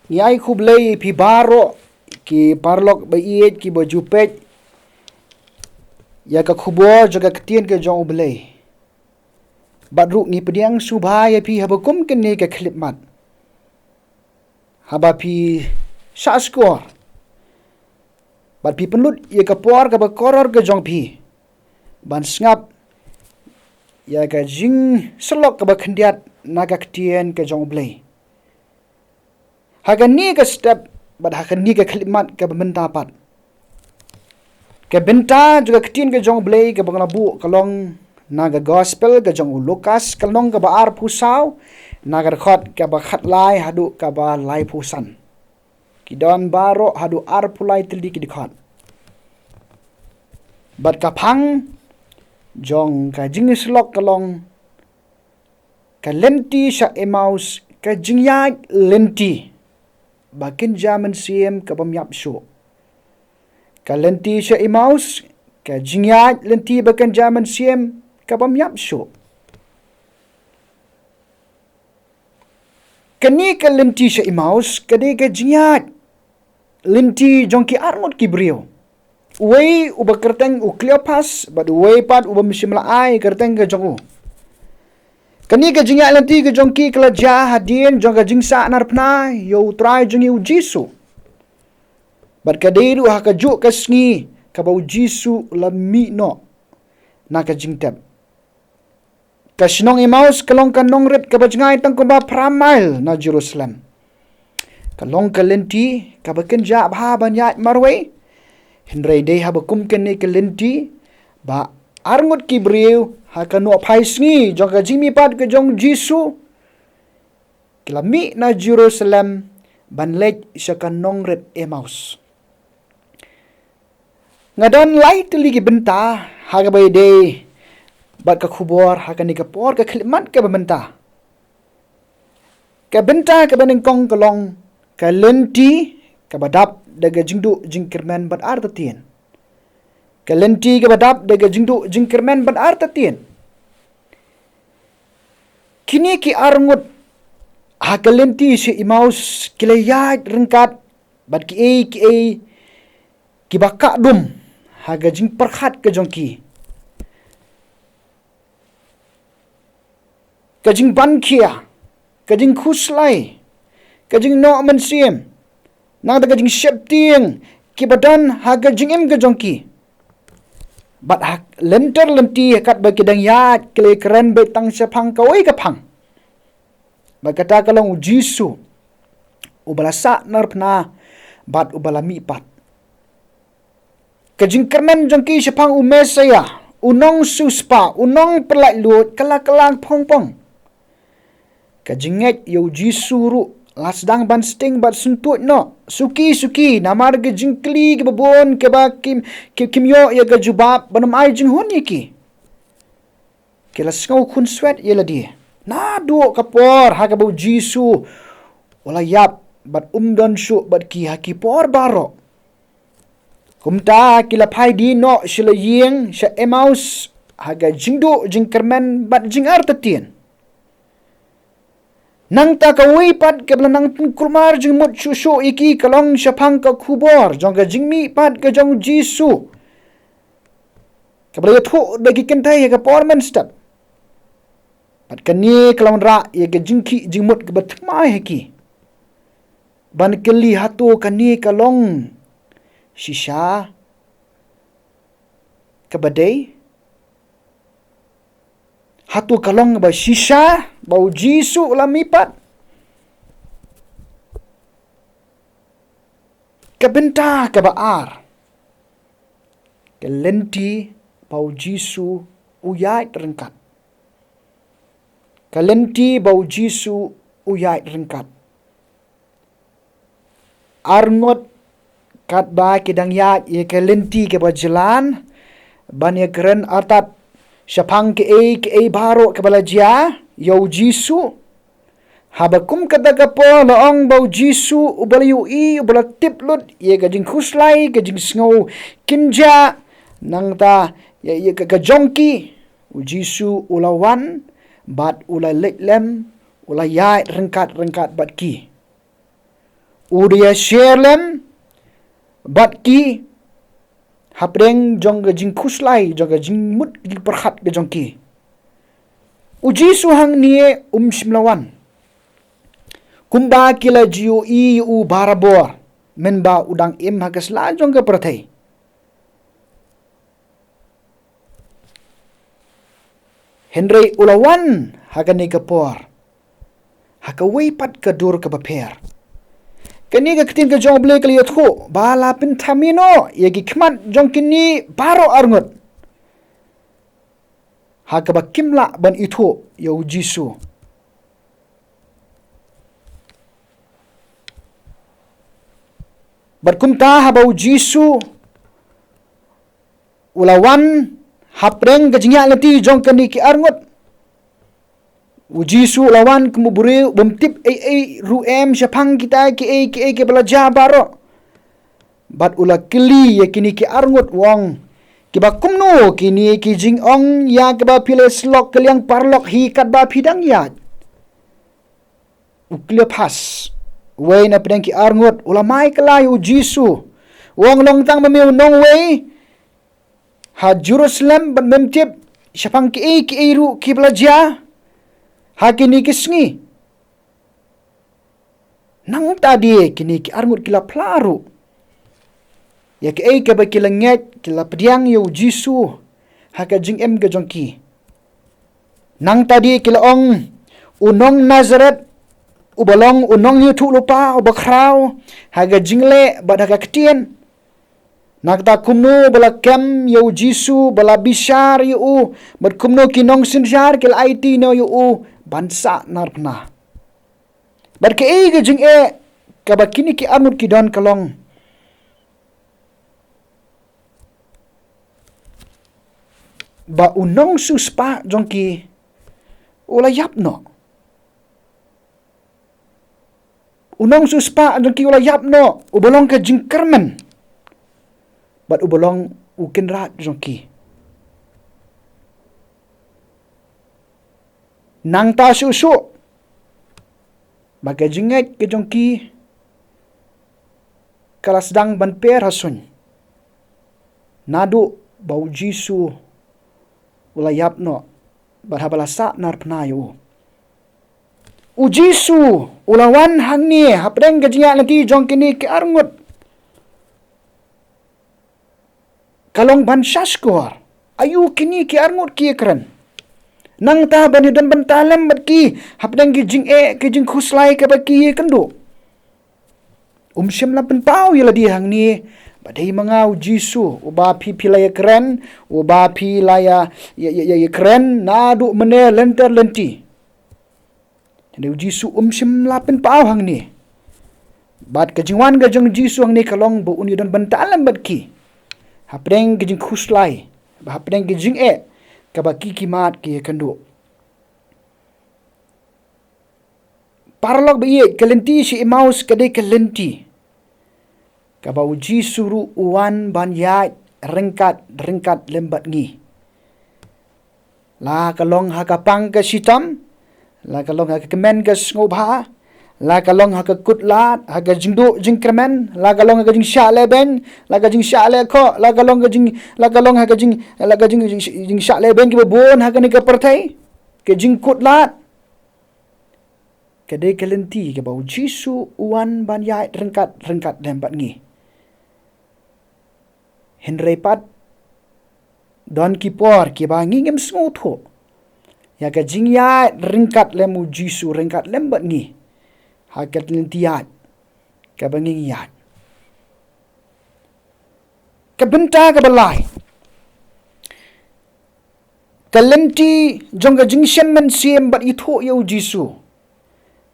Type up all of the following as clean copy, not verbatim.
Iai ku Blei pi baro ki parlok ba iet ki bo jupet ya ka khubor jaga Ktien ke jong U Blei. Badru ni pediang subha ya pi habakum ke ne ke klipmat. Haba pi saskor. Bad pi penlut ya ka por ka bakoror ke jong pi. Ban sngap ya ka jing selok ka bakhendiat na Ka Ktien ke jong U Blei. Haga ni ka step bad haga ni ka klipmat ka benta pat. Ke benta juga Ktien ke jong U Blei ka banglabu kalong naga gospel ke jong U Loukas kalong ka ba ar pusau naga khot ka ba khat lai hadu ka ba lai pusan. Kidon baro hadu ar pulai tildi ki dikhot. Bad ka phang jong ka jing slok kalong ka lenti sha emaus ka jingyai lenti ba kynja mynsiem ka bam yap sho. Ka lenti sha emaus ka jingyai lenti ba kynja mynsiem ka bam yap sho. Kani ka lenti sha emaus ka de ka jingyai lenti jong ki armut ki brio. Uwei uba kyrteng u Cleopas bad uwei pat uba mynsiem ai kyrteng ka jong U. Kani ka jingyai lenti ka jong ki kala ja hadien jong ka jingsa narpna yo try jong U Jisu. Bad ka deru ha ka juk ka sngi ka ba U Jisu la mi no na ka jingtep. Ka sinong emaus kalong ka nongret ka ba jingai tang ko ba pramail na Jerusalem. Kalong ka lenti ka ba kynja bha ban yat marwei. Hindrai dei ha ba kum ken ne ka lenti ba arngut ki briu ha ka no phai sngi jong ka jimi pat ka jong Jisu. Kilami na Jerusalem ban lej sa ka nongret emaus. Ngadon lai tuli ki benta ha ka bai dei bat ka khubor ha ka ni ka por ka khlimat ka benta. Ka benta ka baning kong kalong ka lenti ka badap daga jingdu jingkirmen bat ar tatien. Ka lenti ka badap daga jingdu jingkirmen bat ar tatien. Kini ki arngut ha ka lenti si emaus kilayat rengkat bat ki ki bakak dum ha ka jing perkhat ka jong ki. Ka jing ban kia, ka jing khuslai, ka jing no mynsiem, nang da ka jing shep tieng, ki badan ha ka jingim ka jong ki. Bat ha lenter lenti kat ba kidang yat kle keren be tang sepang ka wei ka phang. Ba kata kalong U Jisu ubala sa narpna bat ubala mi pat. Ka jing keren jong ki sepang U Mesaya, unong suspa, unong perlai lut kala-kalang pong-pong. Ka jinget yo Jisu ru lasdang ban sting bat suntut no suki namar ke jingkli ke babon ke ba kimyo ya ke jubab banam ai jinghun ki ke la skau kun swet ye la dia na do kapor ha ka bu Jisu wala yap bat don shu bat ki ha ki por baro kumta ki la phai di no shila yeng sha emaus ha ga jingdu jingkermen bat jingar tatien. Nang ta ka wei pat ke nang kurmar jing mut shushu iki kalong syapang ka khubor jong ka jingmi pat ka jong Jisu. Ka bala thu bagi kentai ka porman step. Pat ka ni kalong ra ye ka jingki jingmut ka batmai ki. Ban keli hatu ka ni kalong shisha ka badai hatu kalong ba shisha bau Jisu la mipat. Ka benta ka ba ar. Ka lenti bau Jisu uyait rengkat. Ka lenti bau Jisu uyait rengkat. Arngot kat ba kidang yat ye ka lenti ka ba jalan ban ye keren atat syapang ke baro ke bala jia yo Jisu habakum kata ka po laong bau Jisu ubala ui ubala tiplut ye ka jing khuslai ka jing sngo kynja nang ta ye ka jongki U Jisu ulawan bat ula letlem ula yai rengkat bat ki udia share lem bat ki hapreng jong ga jing khuslai jong ga jing mut gi perkhat ga jong ki U Jisu hang nie simlawan kumba kila jiu I u barabor menba udang im hagas la jong ga prathai Henry ulawan hagani kapor hakaway pat kadur ka baper kani Ka Ktien ka jong blei kali yotho bala pin thamino yagi khmat jong kini baro arngot hakaba kimla ban itho U Jisu berkumta haba U Jisu ulawan hapreng ka jingya lati jong kani ki arngot U Jisu lawan kumuburi bumtip ruem syapang kita ki ke belajar baro bat ula kili ya kini ki arngot wong kiba kumno kini ki jingong ya kiba pile slok keliang parlok hi kat ba pidang ya uklia pas wei na pedang ki arngot ula mai kelai U Jisu wong long tang memiu nong wei ha Jerusalem ban memtip syapang ki ru ki belajar hakini ki sngi nang tadi kini ki arngut kila plaru ya ke ba kila nget kila pediang U Jisu haka jingim ga jongki nang tadi kila ong unong Nazaret ubalong unong yutu lupa ubakrau haga jingle bad Ka Ktien nakta kumno bala kem U Jisu bala bishar yu bad kumno kinong sinjar kila IT no yu bansa narpna barke ga jing kabakini ki arnut ki don kalong ba unong suspa jongki ula yapno unong suspa jongki ula yapno ubolong ka jing kermen bat ubolong ukin rat jongki nang ta susu bagai jinget ke jongki kala sedang ban per hasun nadu bau Jisu ulayap no barhabala sa nar pnayo U Jisu ulawan hangni hapreng gajinga nanti jongkini ke arngut kalong ban shaskor ayu kini ke arngut ki keren nang ta bani dan bantalem batki hapdang ki jing ke jing khuslai ka baki kendo syam lapen pau yala di hang ni badai mangau Jisu uba pi pilaya keren uba pi laya ya keren nadu mene lenter lenti jadi Jisu syam lapen pau hang ni bat ka jingwan ga jong Jisu hang ni kalong bu uni dan bantalem batki hapdang ki jing khuslai hapdang ki jing kabaki kimat ki kendo paralog biye kalenti si imaus kade kalenti kabau Jisu ru uan ban yai ringkat lembat ngi la kalong hakapang ka sitam la kalong hakakemen ka sngewbha la kalong hakakutlat haka jingdu jingkremen la kalong haka jing shaleben la ka jing shale ko la kalong haka jing jing shaleben ki bon haka ni ka parthai ke jing kutlat kade kalenti ke bau Jisu uan ban yai ringkat lembat ngi henry pat don ki por ki ba ngingem smutho ya ka jing yai ringkat lemu Jisu ringkat lembat ngi hakat lentiat kabanging yat kabenta kabalai kalenti jongga jingsem mynsiem bat itho U Jisu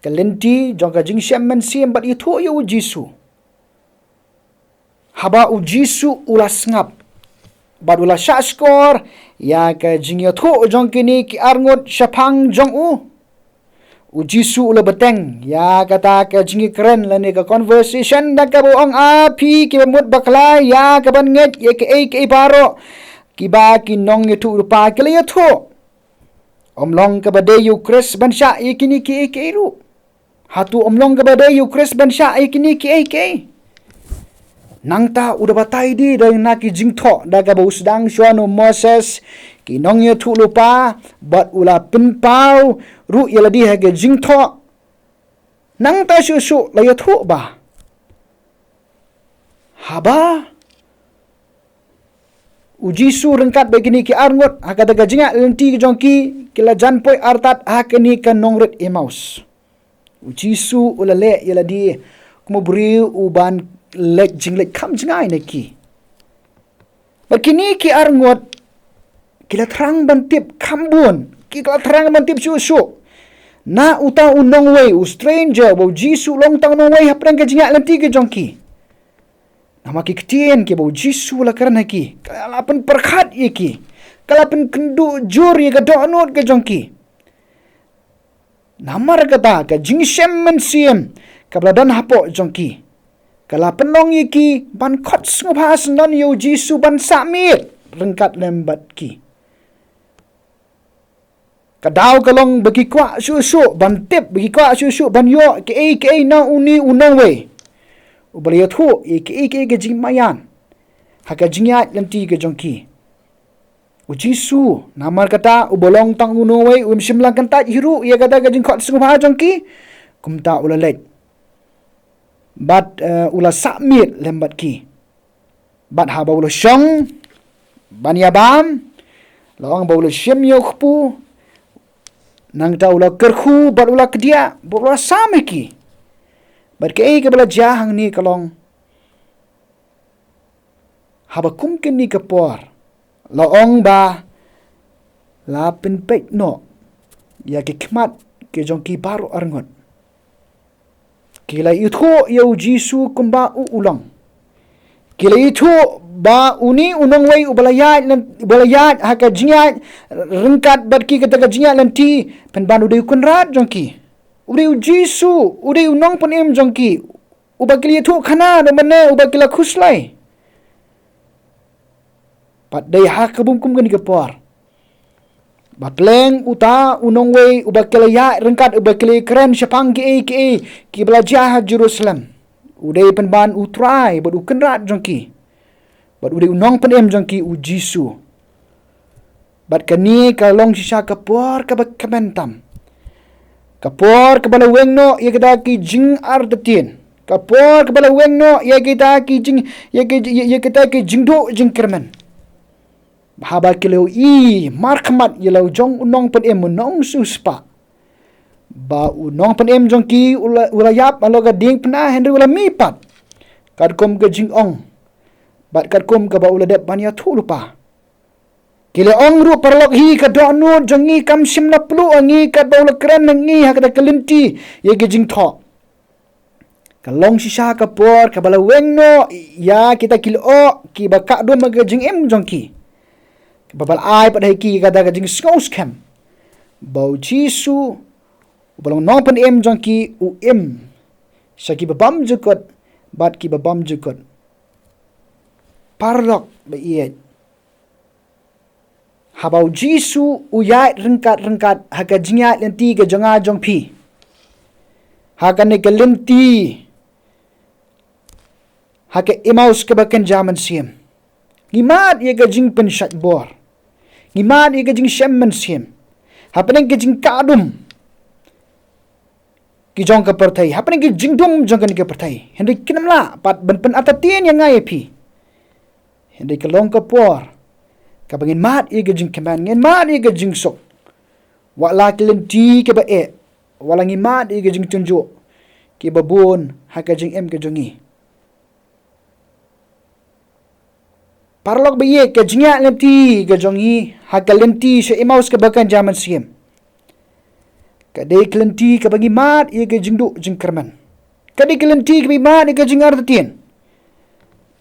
kalenti jongga jingsem mynsiem bat itho U Jisu haba U Jisu ulas ngap bat ulas shaskor ya ka jingyatho jongkini ki arngot syapang jong U Jisu ula beteng ya kata ka jingi keren lani ka conversation da ka buong api ki mut bakla ya ka ban nget ye ke baro ki ba ki nong ye tu rupa ke le tho omlong ka bade U Khrist ban sha ye kini ki ru hatu omlong ke badai U Khrist ban sya kini ki. Nang ta udah batai di dari nak ki jingtho da ka bau sedang syuanu Moses ki nong ye thu lupa bat ula pin pau ru ye ladi ha ke jingtho nang ta su la ye thu ba haba U Jisu rengkat begini ki arngot ha kata ka jinga lenti ki jongki kila janpoi artat ha kini ka nongret emaus U Jisu ula le ye ladi kumu beri uban lek jinglek kam jingai neki bakini ki arngot kila terang bantip kambun kila terang bantip su na uta unong wei u stranger bo Jisu long tang nong wei haprang ke jinga lenti ke jongki nama Ka Ktien ke bo Jisu la karana ki kala pen perkhat ye ki kala pen kendu jur ye ka donot ke jongki namar kata ka jingsem mynsiem ka bladan hapo jongki kala penong ye ki ban khot sngewbha non U Jisu ban samit rengkat lembat ki kadau kalong bagi kwa su ban tip bagi kwa su ban yo ke na uni unong we ubali thu ye ke jingmayan haka jingya lenti ke jongki U Jisu namar kata ubolong tang uno we simlang kanta hiru ye kata ke jingkhot sngewbha jongki kumta ulalet bat ula submit lembat ki bat ha baulo syong ban yabam lawang baulo syem yo khpu nang ta ula kerkhu bat ula kedia baulo same ki bat ke bala jahang ni kalong haba kumken ni kapor lawang ba la pen pek no ya ke khmat ke jongki baru arngot kila itu U Jisu kumba ulang kila itu ba uni unong wei ubalayat haka jingat rengkat barki kata ka jingat lanti pen ban udai kunrat jongki udai U Jisu udai unong pun em jongki ubakili itu khana de mane ubakila khuslai pat dai hak bumkum gani kapor batleng uta unong wei ubakila ya rengkat ubakili keren syapang ki belajar Jerusalem udai penban utrai bad ukenrat jongki bad udai unong penem jongki U Jisu bad kani kalong sisa kapor ka kementam kapor ka bala wengno ye kada ki jing ardatin kapor ka bala wengno ye kita ki jing ye kita ki jingdo jingkermen haba kilau markhamat yelau jong unong pen em unong suspa ba unong pen em jong ki ulayap aloga ding pena henry ula mipat kadkom ke jing ong bat kadkom ka ba uladep banya thu lupa kile ong ru parlok hi ka donu jongi kam simna plu angi ka ba ula kran ngi ha ka kelinti ye ke jing tho kalong sisa ka por ka bala wengno ya kita kilo ki ba ka do mag jing em jong ki babal ai pada ki kata ka jing skos kem bau Jisu balong nong pen em jongki u em saki babam jukot bat ki babam jukot parlok be iet habau Jisu u yai rengkat haka jingya lenti ke jonga jongpi haka ne ke lenti haka emaus ke bakan jaman siem ngimat ye ke jing pen shat bor ngimat ye ke jing shem mynsiem hapeng ke jing kadum ki jong ka perthai hapeng ke jing dum jong kan ke perthai hendik kinamla pat ban pen atatien yang ngai pi hendik ke long ka por ka bangin mat ye ke jing keman ngin mat ye ke jing sok wala kelenti ke ba e wala ngimat ye ke jing tunjuk ki babun ha ka jing em ke jongi parlok baye ke jingya lenti ke jongi haka lenti se emaus ke bakan jaman siem kadai kelenti ke bagi mat ye ke jingdu jingkerman kadai kelenti ke mat ye ke jingar tetien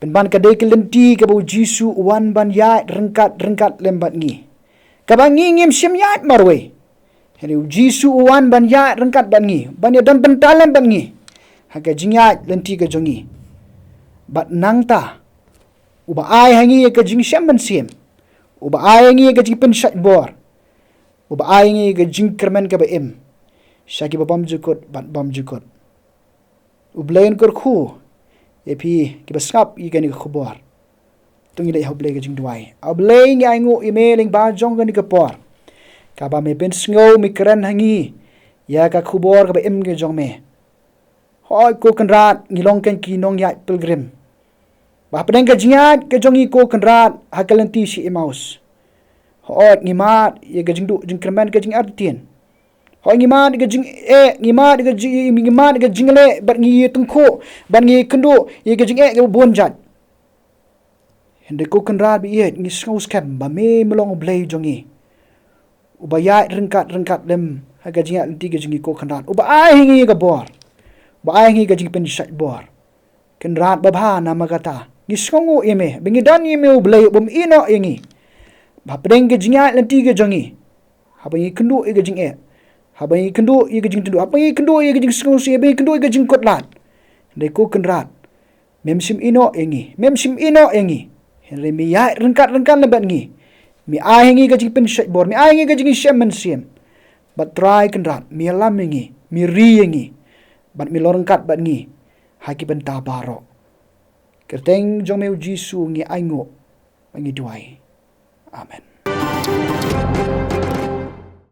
penban kadai kelenti ke bau Jisu wan ban ya rengkat lembat ngi kabangi ngim sim yat marwe hele Jisu wan ban ya rengkat ban ngi ban ya dan pentalem ban ngi haka jingya lenti ke jongi bat nangta uba ai hangi ke jing mynsiem uba ai hangi ke jing pen shat bor uba ai hangi ke jing kermen ke baem Syaki babam jukut bat bam jukut. U Blei kor khu. Epi ki basngap i gani khubor. Tungi dai U Blei ke jing duai. U Blei ngi aingu ime ling ba jong gani ke por. Ka ba me pen sngo mi keren hangi. Ya ka khubor ka ba im ke jong me. Hoi ko kenrat ngilong ken ki nong ya pilgrim. Ba pedeng ke jingat ke jongi ko kenrat hakalenti si Emmaus. Hoi ngimat ye ke jingdu jing kremen ke jing artien. Hoi ngimat ke jing ngimat ke jingle bat ngi tengko ban ngi kendo ye ke jing ke bonjat. Hende ko kenrat bi ye ngi skaus kem ba me melong Blei jongi. Ubaya rengkat lem haga jingat lenti ke jingi ko kenrat. Uba ai hingi ke bor. Ba ai ngi ke jing pen syat bor. Kenrat babha nama kata. Ngi skongo eme bengi dan eme U Blei bom ino yengi. Ba pedeng ke jingat lenti ke jongi. Haba ngi kendo ye ke jing Haba ngi kendo ye ke jing tendu. Haba ngi kendo ye ke jing skong si be kendo ye ke jing kotlat. Dei ko kenrat. Memsim ino yengi. Memsim ino yengi. Henry mi ya rengkat lebat ngi. Mi ai ngi ke jing pen syat bor. Mi ai ngi ke jing syam mynsiem. Bat try kenrat. Mi alam yengi. Mi ri yengi. Bat mi lorengkat bat ngi. Haki pen tabaro. Kyrteng jong U Jisu ngi aingo. Ngi duai. Amen.